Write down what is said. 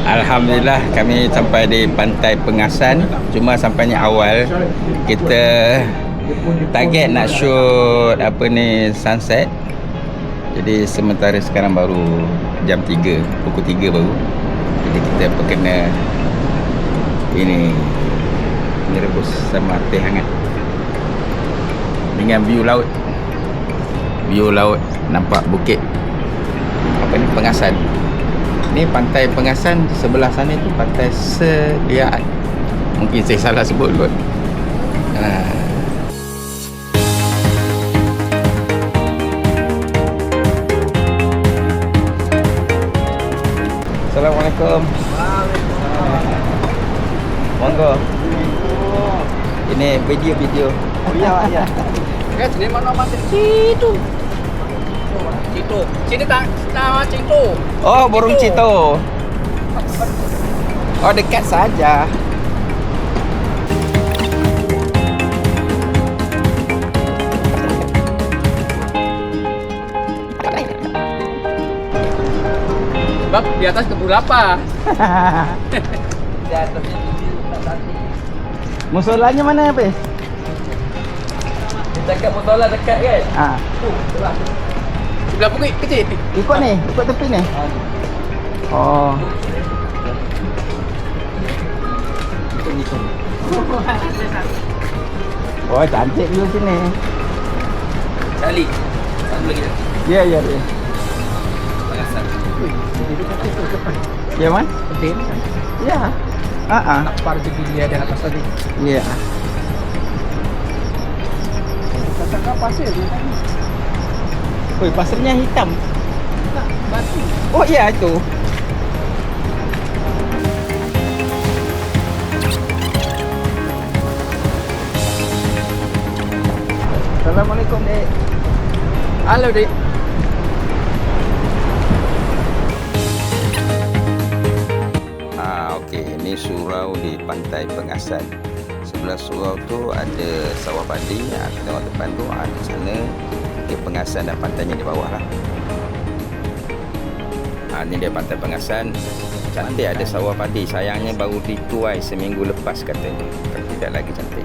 Alhamdulillah kami sampai di Pantai Pengasan. Cuma sampainya awal kita target nak shoot sunset. Jadi sementara sekarang baru jam 3, pukul 3 baru. Jadi kita kena ini rebus sama teh hangat dengan view laut. View laut nampak bukit Pengasan. Ni Pantai Pengasan, sebelah sana tu Pantai Seliaan. Mungkin saya salah sebut kot. Assalamualaikum. Monggo. Ini video. Ya. Kan sini mana masih situ. Situ. Sini tak nama situ. Oh, burung cito. Oh, dekat saja. Sebab di atas kebun apa? Di atasnya musolanya mana, Pes? Dekat musola dekat kan? Tu, sebelah. Sebelah bukit kecil. Ikut ni, ikut tepi ni. Oh. Oh, cantik view sini. Satu lagi. Ya. Pengasan. Ya, Man? Penting. Ya. Tak par jadi dia ada atas tadi. Ya. Katakan pasir dia tadi. Oi, pasirnya hitam. Tak, batu. Oh, iya itu. Assalamualaikum, Dek. Halo, Dik. Okey, ini surau di Pantai Pengasan. Sebelah surau tu ada sawah padi, tengok depan tu di sana dia Pengasan dan pantainya di bawah lah. Ini dia Pantai Pengasan. Cantik, ada sawah padi. Sayangnya baru dituai seminggu lepas katanya. Kalau tidak lagi cantik.